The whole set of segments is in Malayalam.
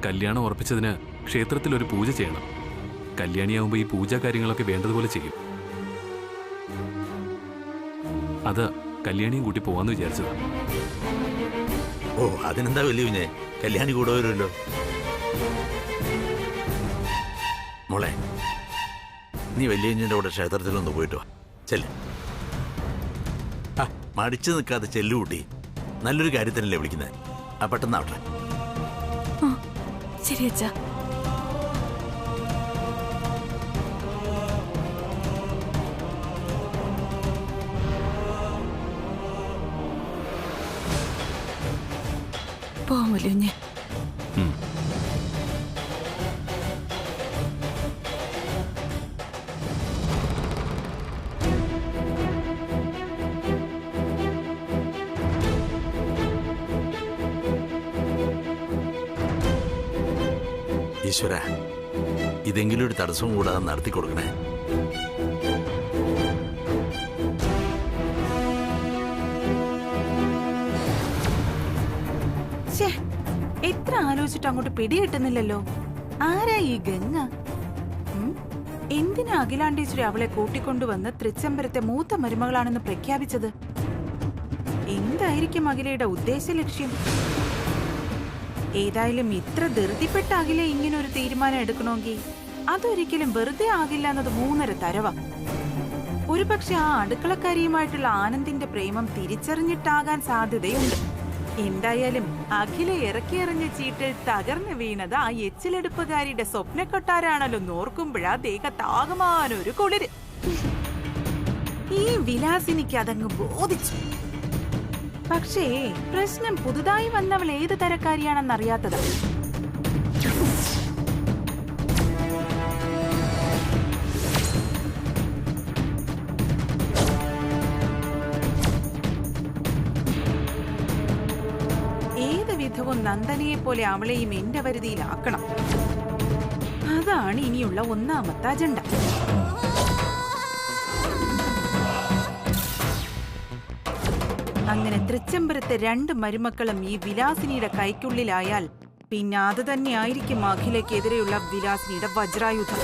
കല്യാണം ഉറപ്പിച്ചതിന് ക്ഷേത്രത്തിൽ ഒരു പൂജ ചെയ്യണം. കല്യാണിയാവുമ്പോൾ ഈ പൂജാ കാര്യങ്ങളൊക്കെ വേണ്ടതുപോലെ ചെയ്യും. അത് കല്യാണിയും കൂട്ടി പോവാന്ന് വിചാരിച്ചതാ. ഓ, അതിനെന്താ വലിയ കുഞ്ഞെ, കല്യാണി കൂടെ വരുമല്ലോ. മോളെ, നീ വലിയ കുഞ്ഞിന്റെ കൂടെ ക്ഷേത്രത്തിലൊന്ന് പോയിട്ട് വാ. ചെല്ല്. മടിച്ചു നിൽക്കാതെ ചെല്ലുകൂട്ടി. നല്ലൊരു കാര്യത്തിനല്ലേ വിളിക്കുന്നത്. പെട്ടെന്നാവട്ടെ. ശരി അച്ഛാ. പോവാൻ വലിയ കുഞ്ഞെ. ഈശ്വര, ഇതെങ്കിലും ഒരു തടസ്സവും കൂടാതെ നടത്തി കൊടുക്കണേ. എത്ര ആലോചിച്ചിട്ട് അങ്ങോട്ട് പിടികിട്ടുന്നില്ലല്ലോ. ആരാ ഈ ഗംഗ? എന്തിനാ അഖിലാണ്ടേശ്വരി അവളെ കൂട്ടിക്കൊണ്ടുവന്ന് തൃച്ചംബരത്തെ മൂത്ത മരുമകളാണെന്ന് പ്രഖ്യാപിച്ചത്? എന്തായിരിക്കും അഖിലയുടെ ഉദ്ദേശ ലക്ഷ്യം? ഏതായാലും ഇത്ര ധൃതിപ്പെട്ട അഖില ഇങ്ങനെ ഒരു തീരുമാനം എടുക്കണമെങ്കിൽ അതൊരിക്കലും വെറുതെ ആകില്ല എന്നത് 3.5 തരവ. ഒരുപക്ഷെ ആ അടുക്കളക്കാരിയുമായിട്ടുള്ള ആനന്ദിന്റെ പ്രേമം തിരിച്ചറിഞ്ഞിട്ടാകാൻ സാധ്യതയുണ്ട്. എന്തായാലും അഖില ഇറക്കിയെറിഞ്ഞ ചീട്ടിൽ തകർന്നു വീണത് ആ എച്ചിലെടുപ്പുകാരിയുടെ സ്വപ്നക്കൊട്ടാരാണല്ലോ നോർക്കുമ്പോഴാ ദേഹത്താകമാനൊരു കുളിര്. ഈ വിലാസിനിക്ക് അതങ്ങ് ബോധിച്ചു. പക്ഷേ പ്രശ്നം പുതുതായി വന്നവൾ ഏത് തരക്കാരിയാണെന്നറിയാത്തതാ. ഏത് വിധവും നന്ദനയെ പോലെ അവളെയും എന്റെ വരുതിയിലാക്കണം. അതാണ് ഇനിയുള്ള 1ാമത്തെ അജണ്ട. അങ്ങനെ തൃച്ചംബരത്തെ 2 മരുമക്കളും ഈ വിലാസിനിയുടെ കൈക്കുള്ളിലായാൽ പിന്നെ അത് തന്നെയായിരിക്കും അഖിലയ്ക്കെതിരെയുള്ള വിലാസിനിയുടെ വജ്രായുധം.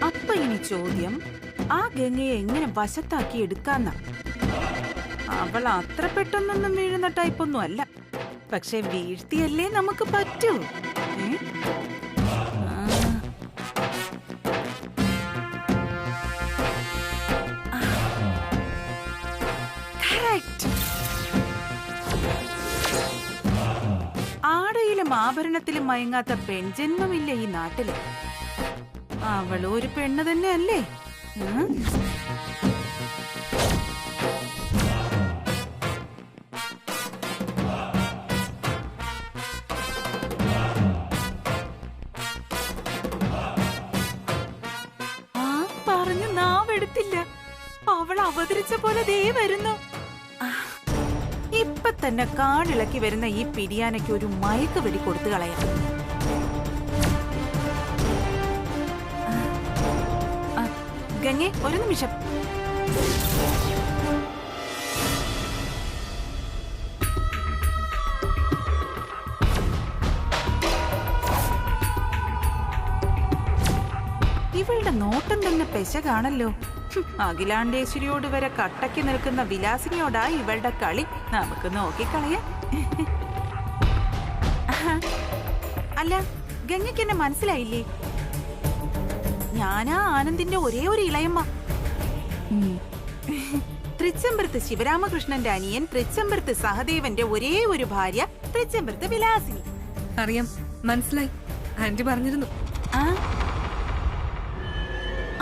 അപ്പൊ ഇനി ചോദ്യം, ആ ഗംഗയെ എങ്ങനെ വശത്താക്കി എടുക്കാന്ന? അവൾ അത്ര പെട്ടെന്നൊന്നും വീഴുന്ന ടൈപ്പൊന്നും അല്ല. പക്ഷെ വീഴ്ത്തിയല്ലേ നമുക്ക് പറ്റൂ. ആടയിലും ആഭരണത്തിലും മയങ്ങാത്ത പെൺജന്മമില്ല ഈ നാട്ടില്. അവളും ഒരു പെണ്ണ് തന്നെയല്ലേ? പറഞ്ഞു നാവെടുത്തില്ല. അവൾ അവതരിച്ച പോലെ ദേ വരുന്നു. ഇപ്പൊ തന്നെ കാടിളക്കി വരുന്ന ഈ പിടിയാനയ്ക്ക് ഒരു മയക്ക് വെടി കൊടുത്തു കളയാം. ഗംഗെ, ഒരു നിമിഷം. ഇവളുടെ നോട്ടം തന്നെ പെശകാണല്ലോ. അഖിലാണ്ടേശ്വരിയോട് വരെ കട്ടയ്ക്ക് നിൽക്കുന്ന വിലാസിനിയോടാ ഇവളുടെ കളി. നമുക്ക് നോക്കിക്കളയാം. അല്ല, ഗംഗയ്ക്ക് എന്നെ മനസ്സിലായില്ലേ? ഞാനാ ആനന്ദിന്റെ ഒരേ ഒരു ഇളയമ്മ. തൃച്ചംബരത്ത് ശിവരാമകൃഷ്ണന്റെ അനിയൻ, തൃച്ചംബരത്ത് സഹദേവന്റെ ഒരേ ഒരു ഭാര്യ, തൃച്ചംബരത്ത് വിലാസിനി. അറിയാം, മനസ്സിലായി. ആന്റി പറഞ്ഞിരുന്നു.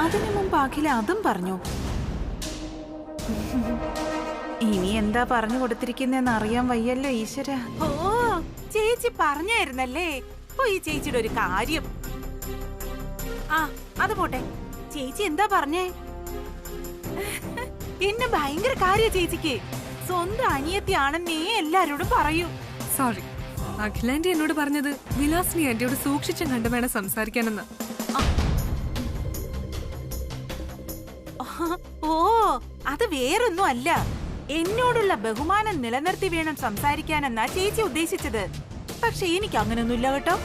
അതിനു മുമ്പ് അഖില അതും പറഞ്ഞു. ഇനി എന്താ പറഞ്ഞു കൊടുത്തിരിക്കുന്നെന്ന് അറിയാൻ വയ്യല്ലോ ഈശ്വര. ഓ, ചേച്ചി പറഞ്ഞായിരുന്നല്ലേ. ഓ, ഈ ചേച്ചിയുടെ ഒരു കാര്യം. അത് പോട്ടെ, ചേച്ചി എന്താ പറഞ്ഞേ? എന്നെ ഭയങ്കര കാര്യ ചേച്ചിക്ക്. സ്വന്തം അനിയത്തിയാണെന്നേ എല്ലാരോടും പറയൂ. സോറി, അഖിലാന്റി എന്നോട് പറഞ്ഞത് വിലാസിനി ആന്റിയോട് സൂക്ഷിച്ചും കണ്ടു വേണം സംസാരിക്കാനെന്ന്. ഓ, അത് വേറൊന്നും അല്ല. എന്നോടുള്ള ബഹുമാനം നിലനിർത്തി വേണം സംസാരിക്കാനെന്നാ ചേച്ചി ഉദ്ദേശിച്ചത്. പക്ഷെ എനിക്ക് അങ്ങനെയൊന്നുമില്ല കേട്ടോ.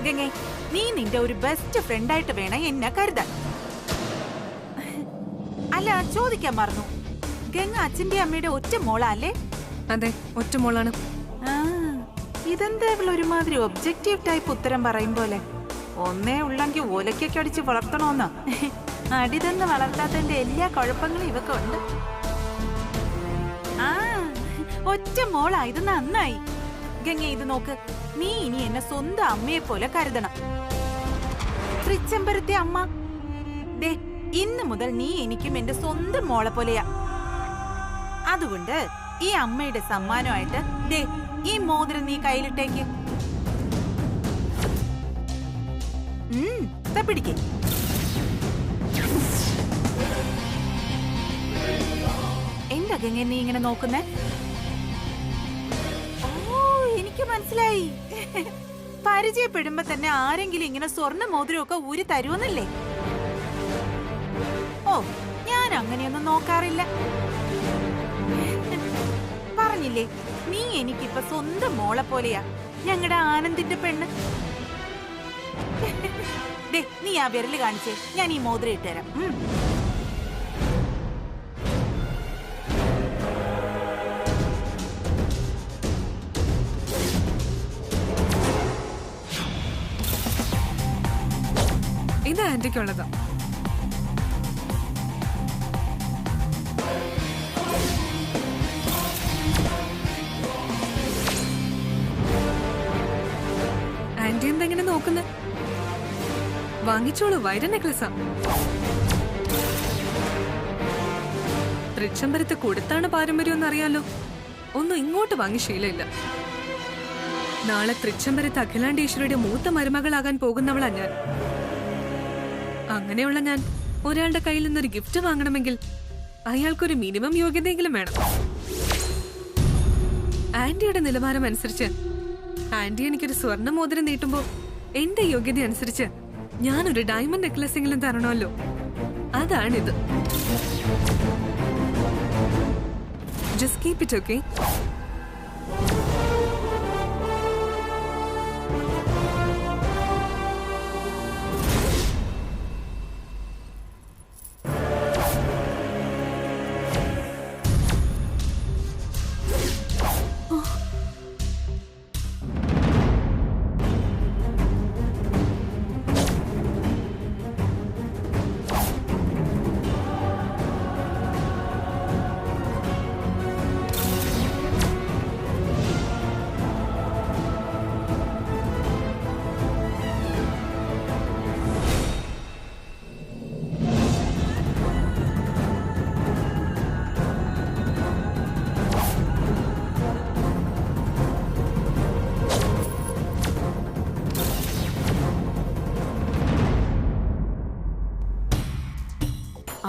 ഗംഗേ, നീ നിന്റെ ഒരു ബെസ്റ്റ് ഫ്രണ്ടായിട്ട് വേണം എന്നെ കരുതാൻ. അല്ല, ചോദിക്കാൻ മറന്നു, ഗംഗ അച്ഛന്റെ അമ്മയുടെ ഒറ്റ മോളല്ലേ? അതെ, ഒറ്റ മോളാണ്. ഇതെന്താ ഇവളൊരുമാതിരി ഒബ്ജക്റ്റീവ് ടൈപ്പ് ഉത്തരം പറയും പോലെ. ഒന്നേ ഉള്ളെങ്കിൽ ഒലക്കൊക്കെ അടിച്ച് വളർത്തണോന്നാ. അടി തന്നെ വളർത്താത്തതിന്റെ എല്ലാ കുഴപ്പങ്ങളും ഇവക്ക് ഉണ്ട്. ഒറ്റ മോളാ, ഇത് നന്നായി. ഗംഗ, ഇത് നോക്ക്, നീ ഇനി എന്നെ സ്വന്തം അമ്മയെ പോലെ കരുതണം. തൃച്ചംബരത്തെ അമ്മ, ദേ ഇന്ന് മുതൽ നീ എനിക്കും എന്റെ സ്വന്തം മോളെ പോലെയാ. അതുകൊണ്ട് ഈ അമ്മയുടെ സമ്മാനമായിട്ട് ദേ ഈ മോതിരം നീ കയ്യിലിട്ടേക്ക്. പിടിക്കേ. എന്താ ഗംഗ നീ ഇങ്ങനെ നോക്കുന്നേ? ഓ, എനിക്ക് മനസ്സിലായി. പരിചയപ്പെടുമ്പോ തന്നെ ആരെങ്കിലും ഇങ്ങനെ സ്വർണ്ണ മോതിരമൊക്കെ ഊരി തരുമെന്നല്ലേ? ഓ, ഞാൻ അങ്ങനെയൊന്നും നോക്കാറില്ല. പറഞ്ഞില്ലേ, നീ എനിക്കിപ്പൊ സ്വന്തം മോളെ പോലെയാ, ഞങ്ങളുടെ ആനന്ദിന്റെ പെണ്ണ്. ദേ, നീ ആ വിരല് കാണിച്ചേ, ഞാൻ ഈ മോതിരം ഇട്ടുതരാം. ഇത് ആന്റിക്കുള്ളതാ. ആന്റി എന്തെങ്ങനെ നോക്കുന്നേ? വാങ്ങിച്ചോളൂ, വൈര നെക്ലസാ. തൃച്ചംബരത്തെ കൊടുത്താണ് പാരമ്പര്യം എന്നറിയാലോ. ഒന്നും ഇങ്ങോട്ട് വാങ്ങി ശീലമില്ല. നാളെ തൃച്ചംബരത്ത് അഖിലാണ്ടേശ്വരിയുടെ മൂത്ത മരുമകളാകാൻ പോകുന്നവളാ ഞാൻ. അങ്ങനെയുള്ള ഞാൻ ഒരാളുടെ കയ്യിൽ നിന്നൊരു ഗിഫ്റ്റ് വാങ്ങണമെങ്കിൽ അയാൾക്കൊരു മിനിമം യോഗ്യതയെങ്കിലും വേണം. ആന്റിയുടെ നിലവാരം അനുസരിച്ച് ആന്റി എനിക്കൊരു സ്വർണ്ണ മോതിരം നീട്ടുമ്പോ എന്റെ യോഗ്യത അനുസരിച്ച് ഞാനൊരു ഡയമണ്ട് നെക്ലസെങ്കിലും തരണമല്ലോ. അതാണിത്. Just keep it, okay?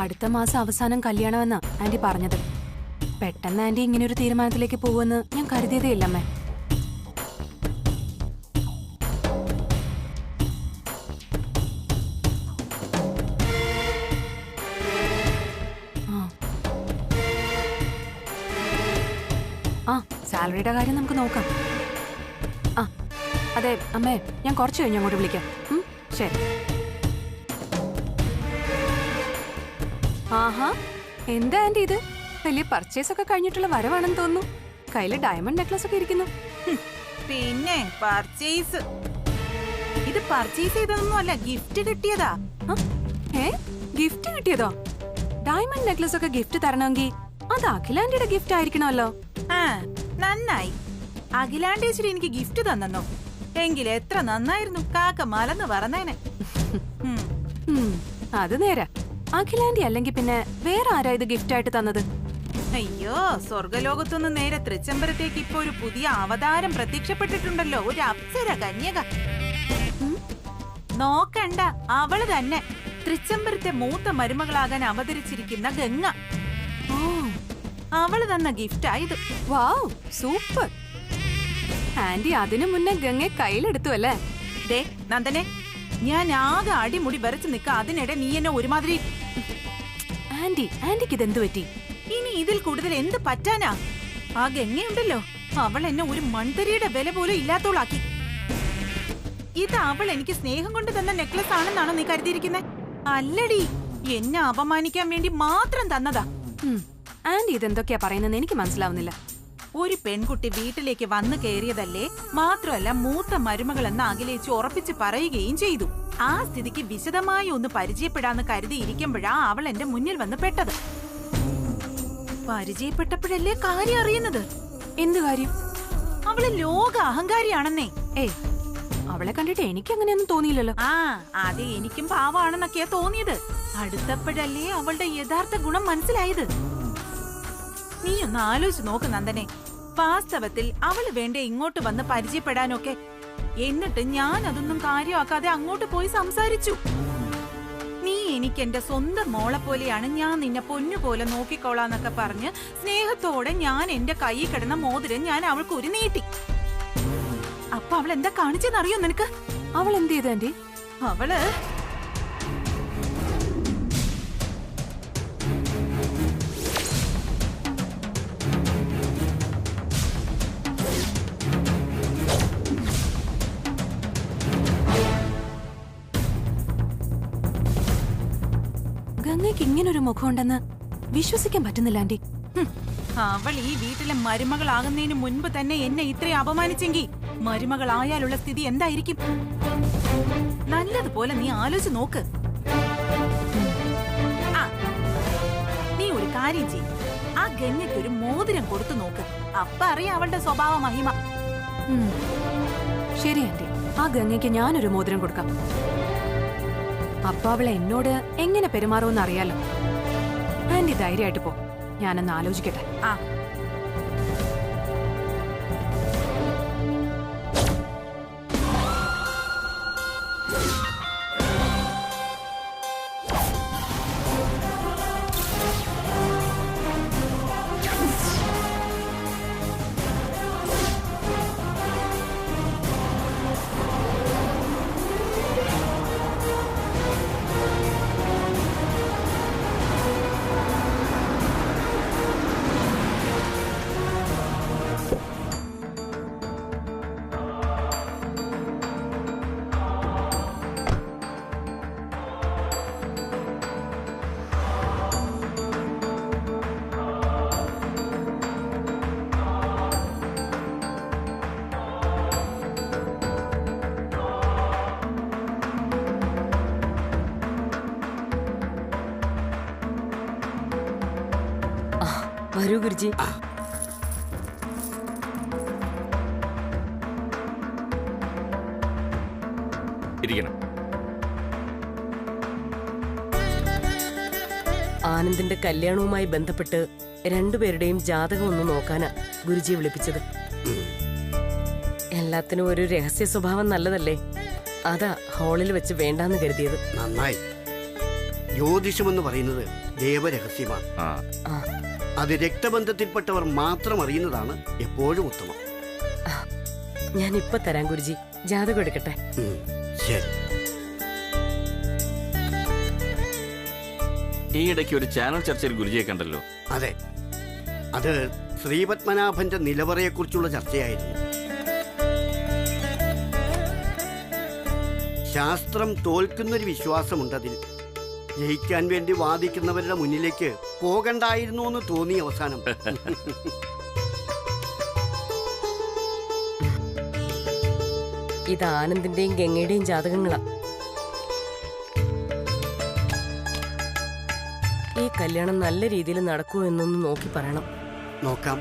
അടുത്ത മാസം അവസാനം കല്യാണമെന്നാ ആന്റി പറഞ്ഞത്. പെട്ടെന്ന് ആന്റി ഇങ്ങനെ ഒരു തീരുമാനത്തിലേക്ക് പോവുമെന്ന് ഞാൻ കരുതിയതേ ഇല്ലമ്മേ. ആ, സാലറിയുടെ കാര്യം നമുക്ക് നോക്കാം. ആ അതെ അമ്മേ, ഞാൻ കുറച്ച് കഴിഞ്ഞ് അങ്ങോട്ട് വിളിക്കാം. ശരി. ആഹാ, എന്താ ആന്റി ഇത്? വലിയ പർച്ചേസ് ഒക്കെ കഴിഞ്ഞിട്ടുള്ള വരവാണെന്ന് തോന്നുന്നു. കയ്യില് ഡയമണ്ട് നെക്ലസ് ഒക്കെ ഇരിക്കുന്നു. പിന്നെ പർച്ചേസ്, ഇത് പർച്ചേസ് ചെയ്തതൊന്നും അല്ല, ഗിഫ്റ്റ് കിട്ടിയതാ. ഗിഫ്റ്റ് കിട്ടിയതോ? ഡയമണ്ട് നെക്ലസ് ഒക്കെ ഗിഫ്റ്റ് തരണമെങ്കിൽ അത് അഖിലാന്റിയുടെ ഗിഫ്റ്റ് ആയിരിക്കണമല്ലോ. നന്നായി, അഖിലാണ്ടേശ്വരി എനിക്ക് ഗിഫ്റ്റ് തന്നോ? എങ്കിൽ എത്ര നന്നായിരുന്നു, കാക്ക മലന്ന് പറഞ്ഞേനെ. അത് നേരാ. അഖിലാന്റി അല്ലെങ്കിൽ പിന്നെ വേറെ ആരാ ഇത് ഗിഫ്റ്റ് ആയിട്ട് തന്നത്? അയ്യോ, സ്വർഗലോകത്തുനിന്ന് നേരെ തൃച്ചംബരത്തേക്ക് ഇപ്പൊ ഒരു പുതിയ അവതാരം പ്രത്യക്ഷപ്പെട്ടിട്ടുണ്ടല്ലോ, ഒരു അപ്സര കന്യക. നോക്കണ്ട, അവള് തന്നെ തൃച്ചംബരത്തെ മൂത്ത മരുമകളാകാൻ അവതരിച്ചിരിക്കുന്ന ഗംഗ. അവള് തന്ന ഗിഫ്റ്റാ ഇത്. വാവ്, സൂപ്പർ. ആന്റി അതിനു മുന്നേ ഗംഗയെ കയ്യിലെടുത്തു അല്ലേ? ദേ നന്ദനെ, ഞാൻ ആകെ അടിമുടി വരച്ചു നിക്ക, അതിനിടെ നീ എന്നെ ഒരുമാതിരി. ആന്റിക്ക് ഇതെന്ത് പറ്റി? ഇനി ഇതിൽ കൂടുതൽ എന്ത് പറ്റാനാ? ആ ഗംഗയുണ്ടല്ലോ, അവൾ എന്നെ ഒരു മൺതരിയുടെ വില പോലും ഇല്ലാത്തോളാക്കി. ഇത് അവൾ എനിക്ക് സ്നേഹം കൊണ്ട് തന്ന നെക്ലസ് ആണെന്നാണോ നീ കരുതിയിരിക്കുന്നത്? അല്ലടി, എന്നെ അപമാനിക്കാൻ വേണ്ടി മാത്രം തന്നതാ. ആന്റി ഇതെന്തൊക്കെയാ പറയുന്നത് എനിക്ക് മനസ്സിലാവുന്നില്ല. ഒരു പെൺകുട്ടി വീട്ടിലേക്ക് വന്നു കയറിയതല്ലേ, മാത്രമല്ല മൂത്ത മരുമകൾ എന്ന അഖിലേച്ചി ഉറപ്പിച്ച് പറയുകയും ചെയ്തു. ആ സ്ഥിതിക്ക് വിശദമായി ഒന്ന് പരിചയപ്പെടാന്ന് കരുതിയിരിക്കുമ്പോഴാ അവൾ എന്റെ മുന്നിൽ വന്ന് പെട്ടത്. പരിചയപ്പെട്ടപ്പോഴല്ലേ കാര്യം അറിയുന്നത്. എന്ത് കാര്യം? അവള് ലോക അഹങ്കാരിയാണെന്നേ. ഏയ്, അവളെ കണ്ടിട്ട് എനിക്ക് അങ്ങനെയൊന്നും തോന്നിയില്ലല്ലോ. ആ, അത് എനിക്കും പാവാണെന്നൊക്കെയാ തോന്നിയത്. അടുത്തപ്പോഴല്ലേ അവളുടെ യഥാർത്ഥ ഗുണം മനസ്സിലായത്. നീ ഒന്ന് ആലോചിച്ച് നോക്ക് നന്ദനെ. വാസ്തവത്തിൽ അവള് വേണ്ട ഇങ്ങോട്ട് വന്ന് പരിചയപ്പെടാനൊക്കെ. എന്നിട്ട് ഞാൻ അതൊന്നും കാര്യമാക്കാതെ അങ്ങോട്ട് പോയി സംസാരിച്ചു. നീ എനിക്ക് എന്റെ സ്വന്തം മോളെ പോലെയാണ്, ഞാൻ നിന്നെ പൊന്നുപോലെ നോക്കിക്കോളാന്നൊക്കെ പറഞ്ഞ് സ്നേഹത്തോടെ ഞാൻ എന്റെ കൈയിൽ കിടന്ന മോതിരം ഞാൻ അവൾക്ക് ഒരു നീട്ടി. അപ്പൊ അവൾ എന്താ കാണിച്ചെന്നറിയോ നിനക്ക്? അവൾ എന്ത് ചെയ്തു ആന്റി? അവള് ഗംഗയ്ക്ക് ഇങ്ങനൊരു മുഖമുണ്ടെന്ന് വിശ്വസിക്കാൻ പറ്റുന്നില്ല ആന്റി. അവൾ ഈ വീട്ടിലെ മരുമകളാകുന്നതിന് മുൻപ് തന്നെ എന്നെ ഇത്രയും അപമാനിച്ചെങ്കിൽ മരുമകളായാലുള്ള സ്ഥിതി എന്തായിരിക്കും? നല്ലതുപോലെ നീ ആലോചിച്ച് നോക്ക്. ആ, നീ ഒരു കാര്യം ചെയ്യ്, ആ ഗംഗയ്ക്ക് ഒരു മോതിരം കൊടുത്തു നോക്ക്. അപ്പ അറിയാം അവളുടെ സ്വഭാവ മഹിമ. ശരി ആന്റി, ആ ഗംഗയ്ക്ക് ഞാനൊരു മോതിരം കൊടുക്കാം. അപ്പൊ അവളെ എന്നോട് എങ്ങനെ പെരുമാറുമെന്ന് അറിയാലോ. ആന്റി ധൈര്യമായിട്ട് പോ, ഞാനൊന്ന് ആലോചിക്കട്ടെ. ആ, വരൂ ഗുരുജി. ഇരിക്കണം. ആനന്ദിന്റെ കല്യാണവുമായി ബന്ധപ്പെട്ട് രണ്ടുപേരുടെയും ജാതകം ഒന്ന് നോക്കാനാ ഗുരുജി വിളിപ്പിച്ചത്. എല്ലാത്തിനും ഒരു രഹസ്യ സ്വഭാവം നല്ലതല്ലേ, അതാ ഹാളിൽ വെച്ച് വേണ്ടാന്ന് കരുതിയത്. നന്നായി. ജ്യോതിഷമെന്ന് പറയുന്നത് ദേവരഹസ്യമാണ്. അത് രക്തബന്ധത്തിൽപ്പെട്ടവർ മാത്രം അറിയുന്നതാണ് എപ്പോഴും ഉത്തമം. ഞാൻ ഇപ്പൊ തരാം ഗുരുജി, ജാതകം എടുക്കട്ടെ. ശരി. ഈ ഇടയ്ക്ക് ഒരു ചാനൽ ചർച്ചയിൽ ഗുരുജിയെ കണ്ടല്ലോ. അതെ, അത് ശ്രീപത്മനാഭന്റെ നിലവറയെക്കുറിച്ചുള്ള ചർച്ചയായിരുന്നു. ശാസ്ത്രം തോൽക്കുന്നൊരു വിശ്വാസമുണ്ടതിൽ. ജയിക്കാൻ വേണ്ടി വാദിക്കുന്നവരുടെ മുന്നിലേക്ക് പോകണ്ടായിരുന്നു എന്ന് തോന്നി അവസാനം. ഇത് ആനന്ദിന്റെയും ഗംഗയുടെയും ജാതകങ്ങളാ. ഈ കല്യാണം നല്ല രീതിയിൽ നടക്കുമോ എന്നൊന്ന് നോക്കി പറയണം. നോക്കാം.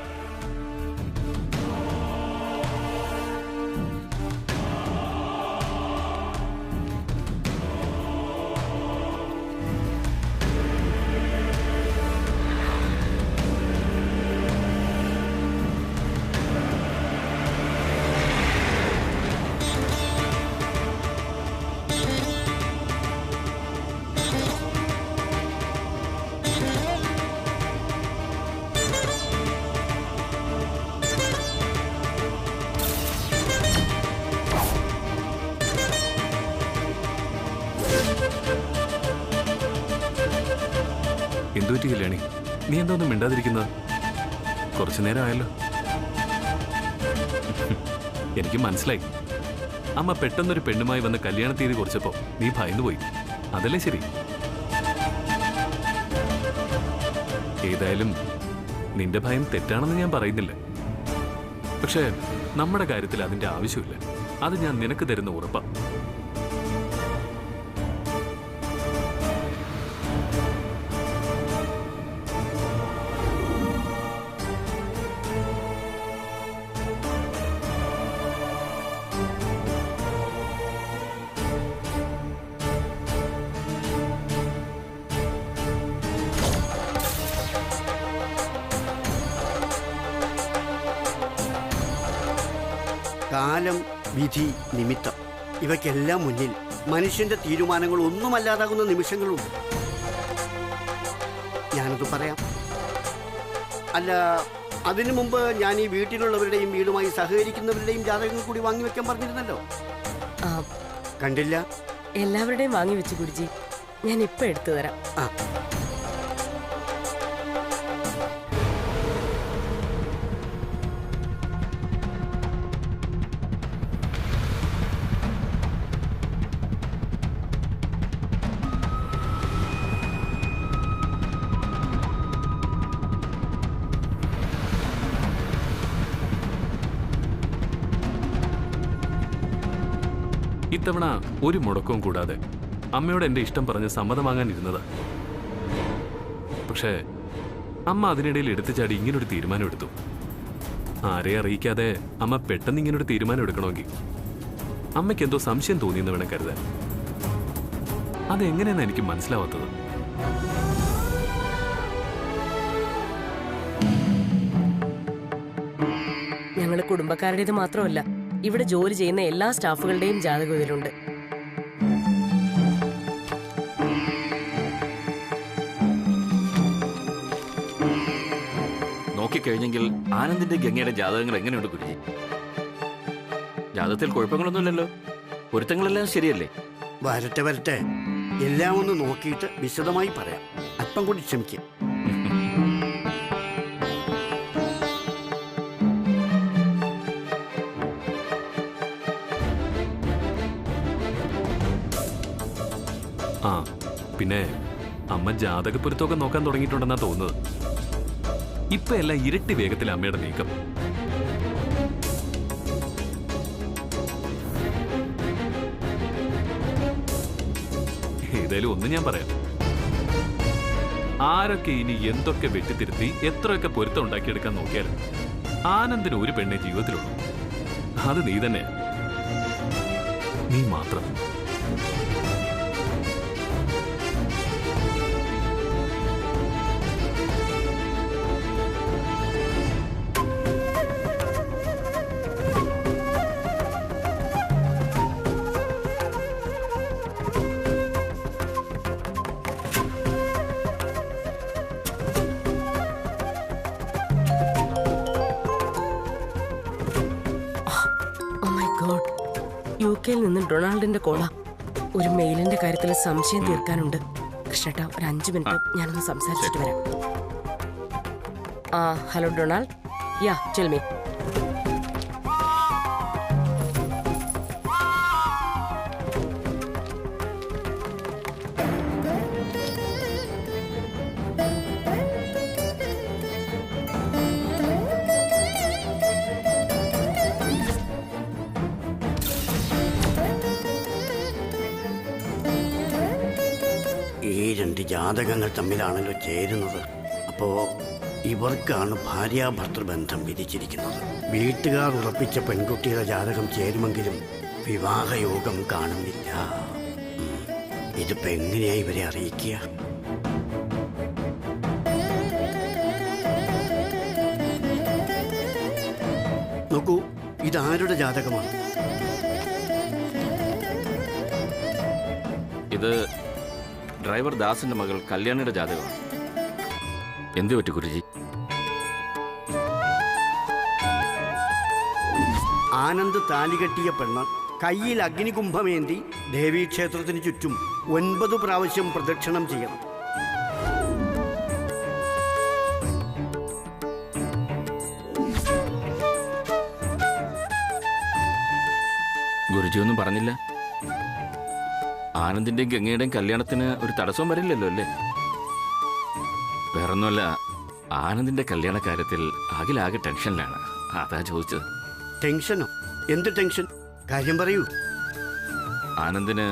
എന്തുപറ്റി കല്യാണി? നീ എന്തോന്നും മിണ്ടാതിരിക്കുന്നത്? കുറച്ചു നേരം ആയല്ലോ. എനിക്ക് മനസ്സിലായി. അമ്മ പെട്ടെന്നൊരു പെണ്ണുമായി വന്ന് കല്യാണ തീയതി കുറിച്ചപ്പോ നീ ഭയന്നുപോയി. അതല്ലേ ശരി? ഏതായാലും നിന്റെ ഭയം തെറ്റാണെന്ന് ഞാൻ പറയുന്നില്ല. പക്ഷേ നമ്മുടെ കാര്യത്തിൽ അതിന്റെ ആവശ്യമില്ല. അത് ഞാൻ നിനക്ക് തരുന്ന ഉറപ്പാ. കാലം, വിധി, നിമിത്തം ഇവയ്ക്കെല്ലാം മുന്നിൽ മനുഷ്യന്റെ തീരുമാനങ്ങൾ ഒന്നുമല്ലാതാകുന്ന നിമിഷങ്ങളുണ്ട്. ഞാനത് പറയാം. അല്ല, അതിനു മുമ്പ് ഞാൻ ഈ വീട്ടിലുള്ളവരുടെയും വീടുമായി സഹകരിക്കുന്നവരുടെയും ജാതകങ്ങൾ കൂടി വാങ്ങിവെക്കാൻ പറഞ്ഞിരുന്നല്ലോ. കണ്ടില്ല? എല്ലാവരുടെയും വാങ്ങി വെച്ച് ഗുരുജി, ഞാൻ ഇപ്പൊ എടുത്തു തരാം. ഇത്തവണ ഒരു മുടക്കവും കൂടാതെ അമ്മയോട് എന്റെ ഇഷ്ടം പറഞ്ഞ് സമ്മതം വാങ്ങാനിരുന്നതാ. പക്ഷേ അമ്മ അതിനിടയിൽ എടുത്തുചാടി ഇങ്ങനൊരു തീരുമാനം എടുത്തു. ആരെയും അറിയിക്കാതെ അമ്മ പെട്ടെന്ന് ഇങ്ങനൊരു തീരുമാനം എടുക്കണമെങ്കിൽ അമ്മയ്ക്ക് എന്തോ സംശയം തോന്നിയെന്ന് വേണം കരുതാൻ. അതെങ്ങനെയെന്ന് എനിക്ക് മനസ്സിലാവാത്തത്. ഞങ്ങള് കുടുംബക്കാരുടേത് മാത്രമല്ല, ഇവിടെ ജോലി ചെയ്യുന്ന എല്ലാ സ്റ്റാഫുകളുടെയും ജാതകം ഇതിലുണ്ട്. നോക്കിക്കഴിഞ്ഞെങ്കിൽ ആനന്ദിന്റെ ഗംഗയുടെ ജാതകങ്ങൾ എങ്ങനെയുണ്ട് ഗുരുജി? ജാതകത്തിൽ കുഴപ്പങ്ങളൊന്നുമില്ലല്ലോ, പൊരുത്തങ്ങളെല്ലാം ശരിയല്ലേ? വരട്ടെ വരട്ടെ, എല്ലാം ഒന്ന് നോക്കിയിട്ട് വിശദമായി പറയാം. അല്പം കൂടി ക്ഷമിക്കും. ആ പിന്നെ അമ്മ ജാതകപ്പൊരുത്തമൊക്കെ നോക്കാൻ തുടങ്ങിയിട്ടുണ്ടെന്നാ തോന്നുന്നത്. ഇപ്പൊ എല്ലാം ഇരട്ടി വേഗത്തിൽ അമ്മയുടെ നീക്കം. ഏതായാലും ഒന്ന് ഞാൻ പറയാം. ആരൊക്കെ ഇനി എന്തൊക്കെ വെട്ടിത്തിരുത്തി എത്രയൊക്കെ പൊരുത്തം ഉണ്ടാക്കിയെടുക്കാൻ നോക്കിയാലും ആനന്ദിന് ഒരു പെണ്ണെ ജീവിതത്തിലുള്ളൂ. അത് നീ തന്നെയാ, നീ മാത്രം. യുകെയിൽ നിന്ന് ഡൊണാൾഡിന്റെ കോള. ഒരു മെയിലിന്റെ കാര്യത്തിൽ സംശയം തീർക്കാനുണ്ട്. കൃഷ്ണേട്ടാ, ഒരു 5 മിനിറ്റ് ഞാനൊന്ന് സംസാരിച്ചിട്ട് വരാം. Hello Donald. Yeah, tell me. ഈ രണ്ട് ജാതകങ്ങൾ തമ്മിലാണല്ലോ ചേരുന്നത്. അപ്പോ ഇവർക്കാണ് ഭാര്യാഭർത്തൃബന്ധം വിധിച്ചിരിക്കുന്നത്. വീട്ടുകാർ ഉറപ്പിച്ച പെൺകുട്ടിയുടെ ജാതകം ചേരുമെങ്കിലും വിവാഹയോഗം കാണുന്നില്ല. ഇതിപ്പോ എങ്ങനെയാ ഇവരെ അറിയിക്കുക? നോക്കൂ, ഇതാരുടെ ജാതകമാണ്? ഇത് ഡ്രൈവർ ദാസിന്റെ മകൾ കല്യാണിയുടെ ജാതകമാണ്. എന്തു പറ്റി ഗുരുജി? ആനന്ദ് താലികെട്ടിയ പെണ്ണ് കയ്യിൽ അഗ്നികുംഭമേന്തി ദേവീക്ഷേത്രത്തിന് ചുറ്റും 9 പ്രാവശ്യം പ്രദക്ഷിണം ചെയ്യണം. ഗുരുജിയൊന്നും പറഞ്ഞില്ല? ആനന്ദിന്റെയും ഗംഗയുടെയും കല്യാണത്തിന് ഒരു തടസ്സവും വരില്ലല്ലോ അല്ലേ? വേറൊന്നുമല്ല, ആനന്ദിന്റെ കല്യാണ കാര്യത്തിൽ അഖിലാകെ ടെൻഷനിലാണ്. അതാ ചോദിച്ചത്. ടെൻഷനോ? എന്ത് ടെൻഷൻ? കാര്യം പറയൂ. ആനന്ദിന്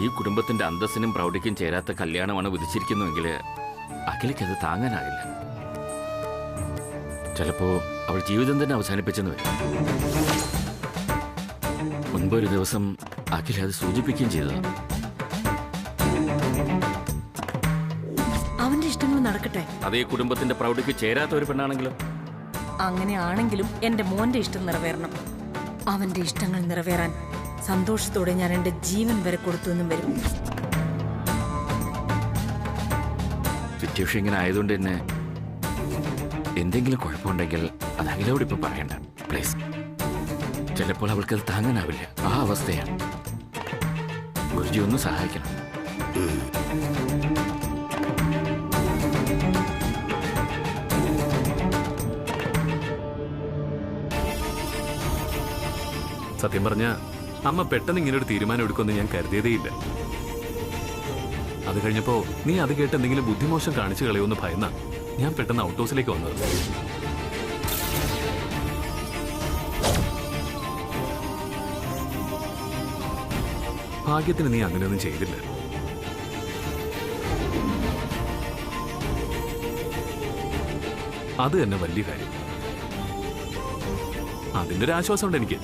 ഈ കുടുംബത്തിന്റെ അന്തസ്സിനും പ്രൗഢിക്കും ചേരാത്ത കല്യാണമാണ് വിധിച്ചിരിക്കുന്നുവെങ്കിൽ അഖിലയ്ക്ക് അത് താങ്ങാനാകില്ല. ചിലപ്പോ അവൾ ജീവിതം തന്നെ അവസാനിപ്പിച്ചെന്ന് വരും. മുൻപൊരു ദിവസം അഖില അത് സൂചിപ്പിക്കുകയും ചെയ്തത്. അവന്റെ ഇഷ്ടങ്ങൾ നടക്കട്ടെ. അതേ കുടുംബത്തിന്റെ പ്രൗഢിക്ക് ചേരാത്ത ഒരു പെണ്ണാണെങ്കിലോ? അങ്ങനെയാണെങ്കിലും എന്റെ മോന്റെ ഇഷ്ടം നിറവേറണം. അവന്റെ ഇഷ്ടങ്ങൾ നിറവേറാൻ സന്തോഷത്തോടെ ഞാൻ എന്റെ ജീവൻ വരെ കൊടുത്തു വരും. സിറ്റുവേഷൻ ഇങ്ങനെ ആയതുകൊണ്ട് തന്നെ എന്തെങ്കിലും കുഴപ്പമുണ്ടെങ്കിൽ അത് അഖിലോട് ഇപ്പൊ പറയണ്ട പ്ലീസ്. ചിലപ്പോൾ അവൾക്കത് താങ്ങാനാവില്ല. ആ അവസ്ഥയാണ്. ഗുരുജി ഒന്ന് സഹായിക്കണം. സത്യം പറഞ്ഞ അമ്മ പെട്ടെന്ന് ഇങ്ങനെ ഒരു തീരുമാനം എടുക്കുമെന്ന് ഞാൻ കരുതിയതേയില്ല. അത് കഴിഞ്ഞപ്പോ നീ അത് കേട്ട് എന്തെങ്കിലും ബുദ്ധിമോശം കാണിച്ചു കളയുമെന്ന് ഭയന്ന ഞാൻ പെട്ടെന്ന് ഔട്ട് ഹൗസിലേക്ക് വന്നത്. ഭാഗ്യത്തിന് നീ അങ്ങനെയൊന്നും ചെയ്തില്ല. അത് തന്നെ വലിയ കാര്യം. അതിന്റെ ഒരു ആശ്വാസമുണ്ട് എനിക്ക്.